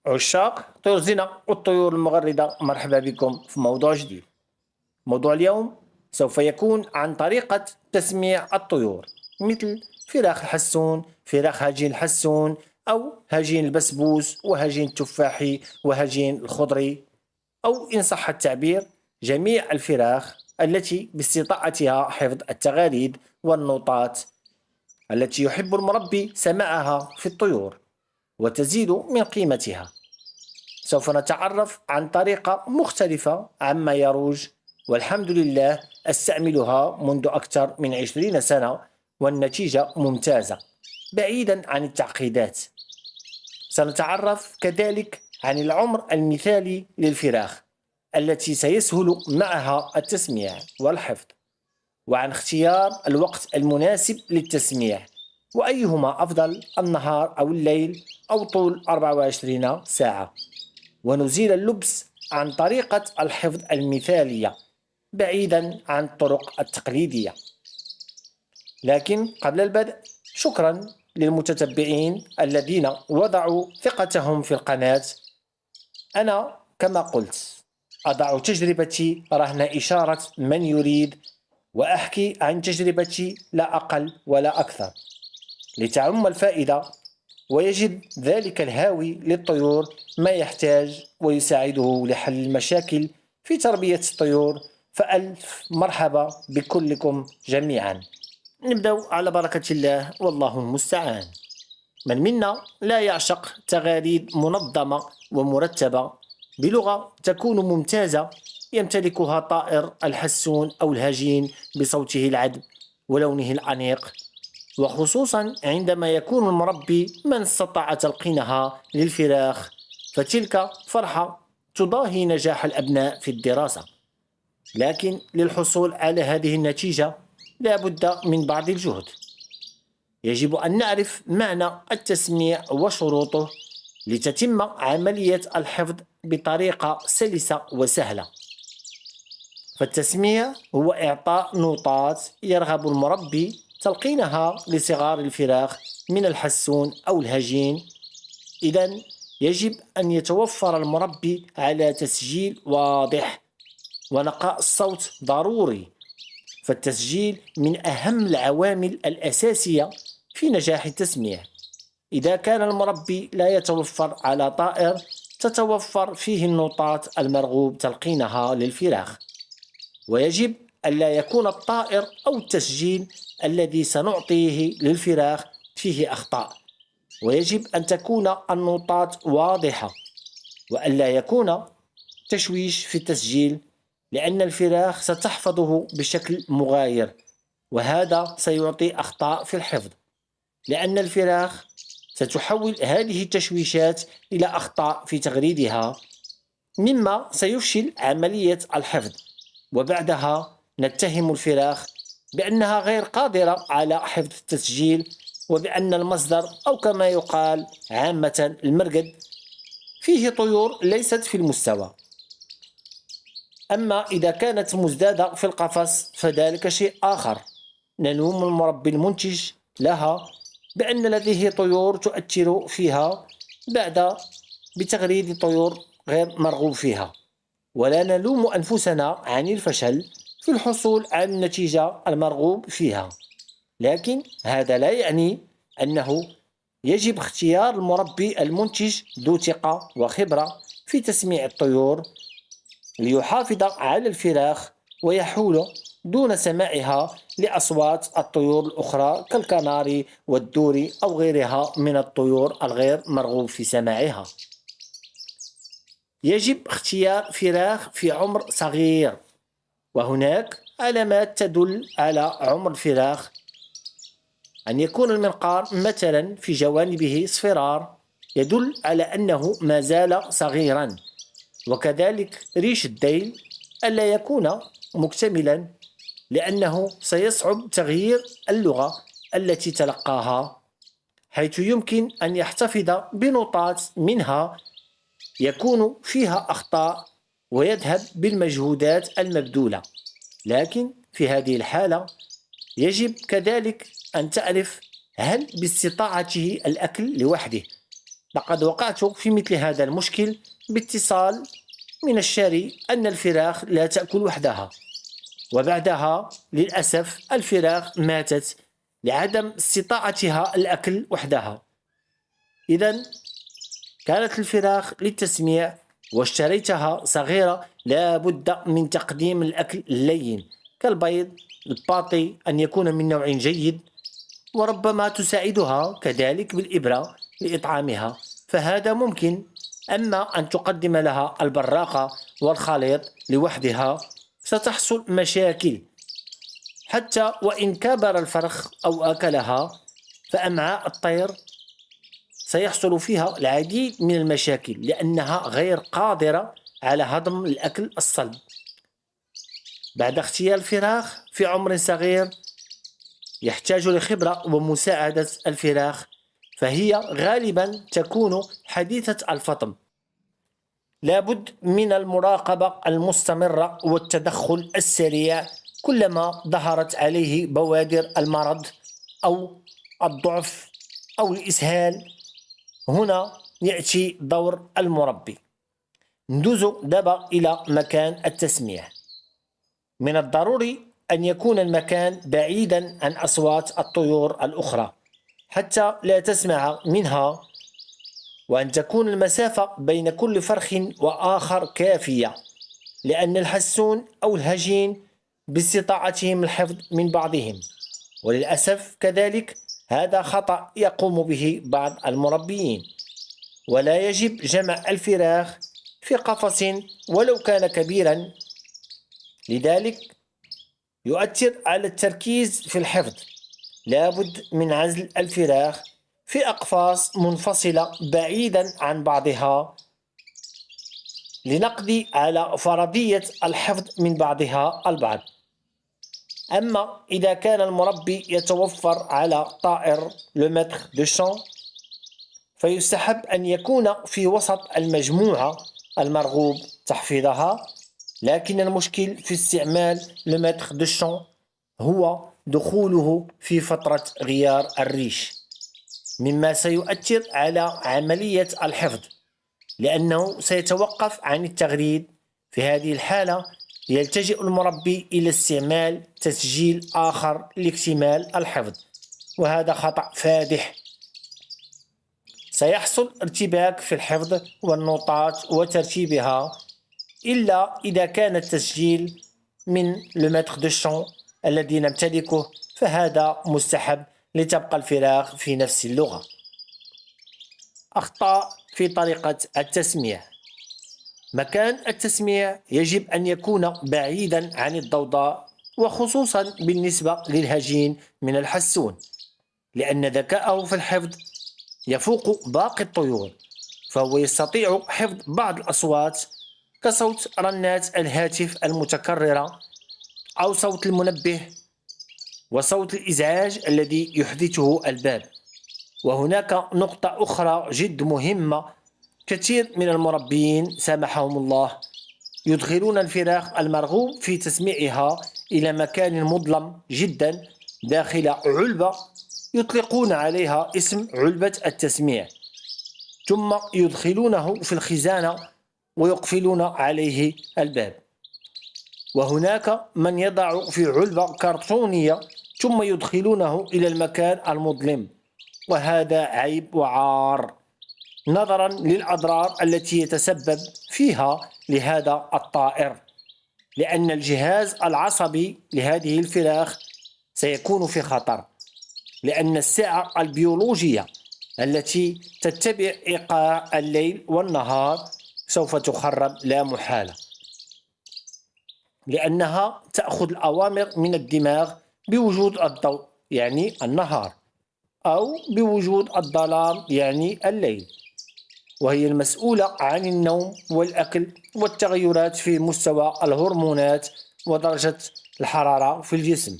عشاق طيور الزنا والطيور المغردة، مرحبا بكم في موضوع جديد. موضوع اليوم سوف يكون عن طريقة تسميع الطيور، مثل فراخ الحسون، فراخ هجين الحسون، أو هجين البسبوس وهجين التفاحي وهجين الخضري، أو إن صح التعبير جميع الفراخ التي باستطاعتها حفظ التغاريد والنوطات التي يحب المربي سماعها في الطيور وتزيد من قيمتها. سوف نتعرف عن طريقة مختلفة عما يروج، والحمد لله أستعملها منذ أكثر من 20 سنة والنتيجة ممتازة بعيدا عن التعقيدات. سنتعرف كذلك عن العمر المثالي للفراخ التي سيسهل معها التسميع والحفظ، وعن اختيار الوقت المناسب للتسميع، وأيهما أفضل، النهار أو الليل أو طول 24 ساعة. ونزيل اللبس عن طريقة الحفظ المثالية بعيدا عن الطرق التقليدية. لكن قبل البدء، شكرا للمتتبعين الذين وضعوا ثقتهم في القناة. أنا كما قلت أضع تجربتي رهن إشارة من يريد، وأحكي عن تجربتي لا أقل ولا أكثر لتعم الفائدة، ويجد ذلك الهاوي للطيور ما يحتاج ويساعده لحل المشاكل في تربية الطيور. فألف مرحبا بكلكم جميعا. نبدأ على بركة الله والله المستعان. من منا لا يعشق تغاريد منظمة ومرتبة بلغة تكون ممتازة يمتلكها طائر الحسون أو الهجين بصوته العذب ولونه الأنيق، وخصوصا عندما يكون المربي من استطاع تلقينها للفراخ، فتلك فرحة تضاهي نجاح الأبناء في الدراسة. لكن للحصول على هذه النتيجة لا بد من بعض الجهد. يجب أن نعرف معنى التسميع وشروطه لتتم عملية الحفظ بطريقة سلسة وسهلة. فالتسميع هو إعطاء نوطات يرغب المربي تلقينها لصغار الفراخ من الحسون أو الهجين. إذن يجب أن يتوفر المربي على تسجيل واضح، ونقاء الصوت ضروري، فالتسجيل من أهم العوامل الأساسية في نجاح التسميع. إذا كان المربي لا يتوفر على طائر تتوفر فيه النوطات المرغوب تلقينها للفراخ، ويجب ألا يكون الطائر أو التسجيل الذي سنعطيه للفراخ فيه أخطاء، ويجب أن تكون النوطات واضحة، وألا يكون تشويش في التسجيل، لأن الفراخ ستحفظه بشكل مغاير، وهذا سيعطي أخطاء في الحفظ، لأن الفراخ ستحول هذه التشويشات إلى أخطاء في تغريدها، مما سيفشل عملية الحفظ، وبعدها نتهم الفراخ بأنها غير قادرة على حفظ التسجيل، وبأن المصدر أو كما يقال عامة المرقد فيه طيور ليست في المستوى. أما إذا كانت مزدادة في القفص فذلك شيء آخر. نلوم المربي المنتج لها بأن لديه طيور تؤثر فيها بعد بتغريد طيور غير مرغوب فيها، ولا نلوم أنفسنا عن الفشل في الحصول على النتيجة المرغوب فيها. لكن هذا لا يعني أنه يجب اختيار المربي المنتج ذو ثقة وخبرة في تسميع الطيور ليحافظ على الفراخ ويحول دون سماعها لأصوات الطيور الأخرى كالكناري والدوري أو غيرها من الطيور الغير مرغوب في سماعها. يجب اختيار فراخ في عمر صغير، وهناك علامات تدل على عمر الفراخ: أن يكون المنقار مثلا في جوانبه اصفرار يدل على أنه ما زال صغيرا، وكذلك ريش الذيل ألا يكون مكتملا، لأنه سيصعب تغيير اللغة التي تلقاها، حيث يمكن أن يحتفظ بنقاط منها يكون فيها أخطاء ويذهب بالمجهودات المبذولة. لكن في هذه الحالة يجب كذلك أن تعرف هل باستطاعته الأكل لوحده، لقد وقعت في مثل هذا المشكل باتصال من الشاري أن الفراخ لا تأكل وحدها، وبعدها للأسف الفراخ ماتت لعدم استطاعتها الأكل وحدها. إذا كانت الفراخ للتسميع واشتريتها صغيرة، لا بد من تقديم الأكل اللين كالبيض، الباطي أن يكون من نوع جيد، وربما تساعدها كذلك بالإبرة لإطعامها، فهذا ممكن. أما أن تقدم لها البراقة والخليط لوحدها ستحصل مشاكل، حتى وإن كبر الفرخ أو أكلها فأمعاء الطير سيحصل فيها العديد من المشاكل لأنها غير قادرة على هضم الأكل الصلب. بعد اغتيال الفراخ في عمر صغير يحتاج لخبرة ومساعدة الفراخ، فهي غالبا تكون حديثة الفطم. لابد من المراقبة المستمرة والتدخل السريع كلما ظهرت عليه بوادر المرض أو الضعف أو الإسهال. هنا يأتي دور المربي. ندوز دابا إلى مكان التسميع. من الضروري أن يكون المكان بعيدا عن أصوات الطيور الأخرى حتى لا تسمع منها، وأن تكون المسافة بين كل فرخ وآخر كافية، لأن الحسون أو الهجين باستطاعتهم الحفظ من بعضهم، وللأسف كذلك هذا خطأ يقوم به بعض المربيين. ولا يجب جمع الفراخ في قفص ولو كان كبيرا، لذلك يؤثر على التركيز في الحفظ. لابد من عزل الفراخ في أقفاص منفصلة بعيدا عن بعضها لنقضي على فرضية الحفظ من بعضها البعض. أما إذا كان المربي يتوفر على طائر لو متر دو شان فيستحب أن يكون في وسط المجموعة المرغوب تحفيظها، لكن المشكل في استعمال لو متر دو شان هو دخوله في فترة غيار الريش، مما سيؤثر على عملية الحفظ لأنه سيتوقف عن التغريد. في هذه الحالة يلتجئ المربي إلى استعمال تسجيل آخر لاكتمال الحفظ، وهذا خطأ فادح. سيحصل ارتباك في الحفظ والنوطات وترتيبها، إلا إذا كان التسجيل من لو متر دو شان الذي نمتلكه، فهذا مستحب لتبقى الفراخ في نفس اللغة. أخطاء في طريقة التسميع. مكان التسميع يجب أن يكون بعيدا عن الضوضاء، وخصوصا بالنسبة للهجين من الحسون، لأن ذكاءه في الحفظ يفوق باقي الطيور، فهو يستطيع حفظ بعض الأصوات كصوت رنات الهاتف المتكررة أو صوت المنبه وصوت الإزعاج الذي يحدثه الباب. وهناك نقطة أخرى جد مهمة، كثير من المربيين سامحهم الله يدخلون الفراخ المرغوب في تسميعها إلى مكان مظلم جدا داخل علبة يطلقون عليها اسم علبة التسميع، ثم يدخلونه في الخزانة ويقفلون عليه الباب. وهناك من يضع في علبة كرتونية ثم يدخلونه إلى المكان المظلم، وهذا عيب وعار نظرا للأضرار التي يتسبب فيها لهذا الطائر، لأن الجهاز العصبي لهذه الفراخ سيكون في خطر، لأن الساعة البيولوجية التي تتبع إيقاع الليل والنهار سوف تخرب لا محالة، لأنها تأخذ الأوامر من الدماغ بوجود الضوء يعني النهار، أو بوجود الظلام يعني الليل، وهي المسؤولة عن النوم والأكل والتغيرات في مستوى الهرمونات ودرجة الحرارة في الجسم،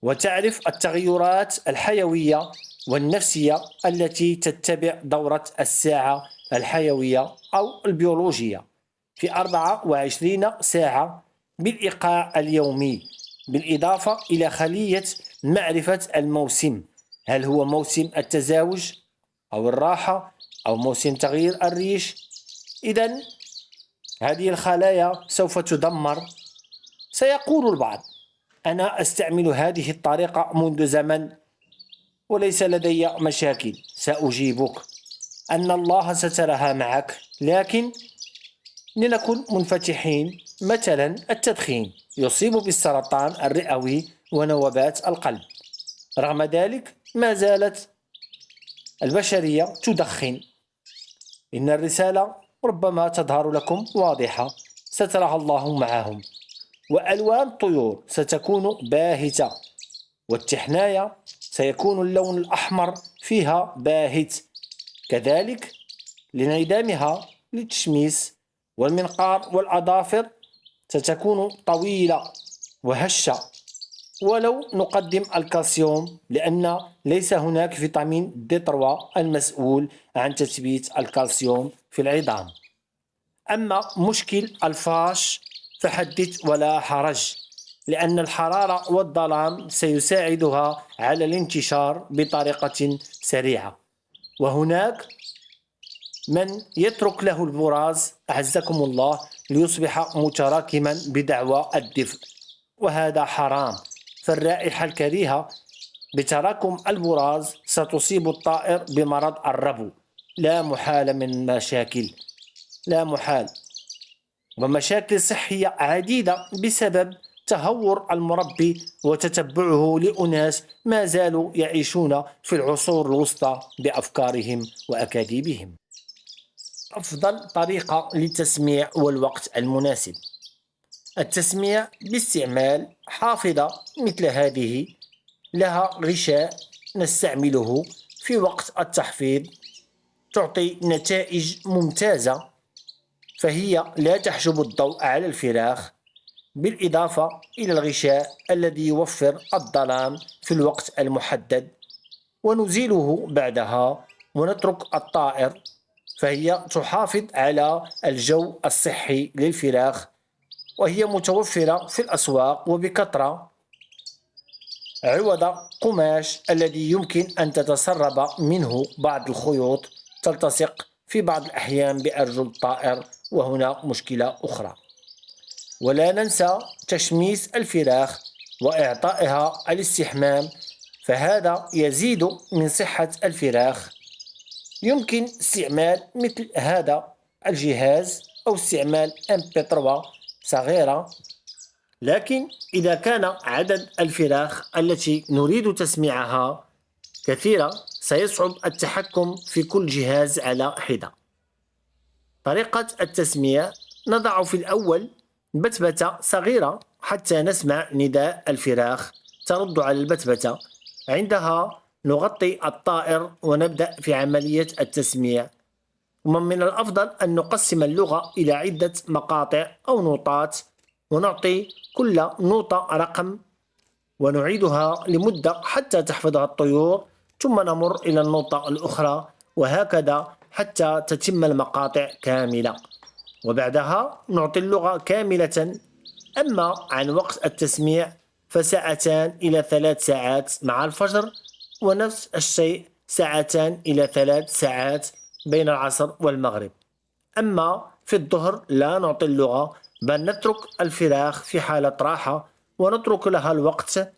وتعرف التغيرات الحيوية والنفسية التي تتبع دورة الساعة الحيوية أو البيولوجية في 24 ساعة بالإيقاع اليومي، بالإضافة إلى خلية معرفة الموسم، هل هو موسم التزاوج أو الراحة أو موسم تغيير الريش، إذن هذه الخلايا سوف تدمر. سيقول البعض: أنا أستعمل هذه الطريقة منذ زمن وليس لدي مشاكل. سأجيبك أن الله سترها معك، لكن لنكن منفتحين. مثلا التدخين يصيب بالسرطان الرئوي ونوبات القلب، رغم ذلك ما زالت البشرية تدخن. إن الرسالة ربما تظهر لكم واضحة، سترها الله معهم. وألوان الطيور ستكون باهتة، والتحناية سيكون اللون الأحمر فيها باهت، كذلك لانعدامها للتشميس. والمنقار والأظافر ستكون طويلة وهشة، ولو نقدم الكالسيوم، لأن ليس هناك فيتامين D3 المسؤول عن تثبيت الكالسيوم في العظام. أما مشكل الفاش فحدث ولا حرج، لأن الحرارة والظلام سيساعدها على الانتشار بطريقة سريعة. وهناك من يترك له البراز أعزكم الله ليصبح متراكما بدعوى الدفء، وهذا حرام. فالرائحة الكريهة بتراكم البراز ستصيب الطائر بمرض الربو. لا محال من المشاكل، لا محال، ومشاكل صحية عديدة بسبب تهور المربي وتتبعه لأناس ما زالوا يعيشون في العصور الوسطى بأفكارهم وأكاذيبهم. أفضل طريقة للتسميع والوقت المناسب: التسميع باستعمال حافظة مثل هذه، لها غشاء نستعمله في وقت التحفيظ، تعطي نتائج ممتازة، فهي لا تحجب الضوء على الفراخ، بالإضافة إلى الغشاء الذي يوفر الظلام في الوقت المحدد، ونزيله بعدها ونترك الطائر، فهي تحافظ على الجو الصحي للفراخ، وهي متوفرة في الأسواق وبكثرة، عوض قماش الذي يمكن أن تتسرب منه بعض الخيوط تلتصق في بعض الأحيان بأرجل الطائر، وهنا مشكلة أخرى. ولا ننسى تشميس الفراخ وإعطائها الاستحمام، فهذا يزيد من صحة الفراخ. يمكن استعمال مثل هذا الجهاز أو استعمال MP3 صغيرة، لكن إذا كان عدد الفراخ التي نريد تسميعها كثيرة سيصعب التحكم في كل جهاز على حدة. طريقة التسميع: نضع في الأول بتبتة صغيرة حتى نسمع نداء الفراخ ترد على البتبتة، عندها نغطي الطائر ونبدأ في عملية التسميع. ومن الأفضل أن نقسم اللغة إلى عدة مقاطع أو نوتات، ونعطي كل نوتة رقم ونعيدها لمدة حتى تحفظها الطيور، ثم نمر إلى النوتة الأخرى، وهكذا حتى تتم المقاطع كاملة، وبعدها نعطي اللغة كاملة. أما عن وقت التسميع فساعتان إلى 3 ساعات مع الفجر، ونفس الشيء 2 إلى 3 ساعات بين العصر والمغرب. أما في الظهر لا نعطي اللغة، بل نترك الفراخ في حالة راحة ونترك لها الوقت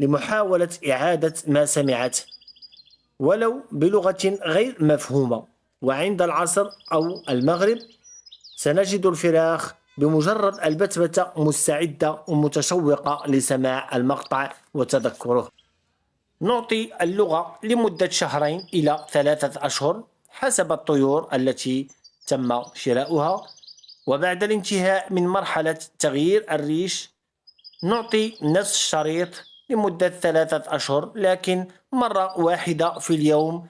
لمحاولة إعادة ما سمعته ولو بلغة غير مفهومة. وعند العصر أو المغرب سنجد الفراخ بمجرد البتبتة مستعدة ومتشوقة لسماع المقطع وتذكره. نعطي اللغة لمدة 2 إلى 3 أشهر حسب الطيور التي تم شراؤها، وبعد الانتهاء من مرحلة تغيير الريش نعطي نفس الشريط لمدة 3 أشهر، لكن مرة واحدة في اليوم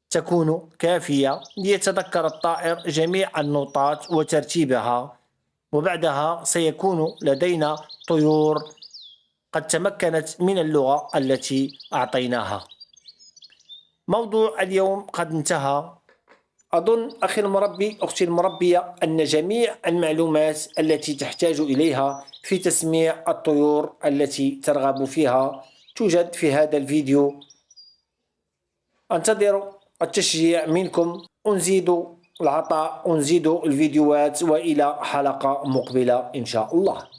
تكون كافية ليتذكر الطائر جميع النقاط وترتيبها، وبعدها سيكون لدينا طيور قد تمكنت من اللغة التي أعطيناها. موضوع اليوم قد انتهى. أظن أخي المربي، أختي المربية، أن جميع المعلومات التي تحتاج إليها في تسميع الطيور التي ترغب فيها توجد في هذا الفيديو. أنتظر التشجيع منكم ونزيد العطاء ونزيد الفيديوهات، وإلى حلقة مقبلة إن شاء الله.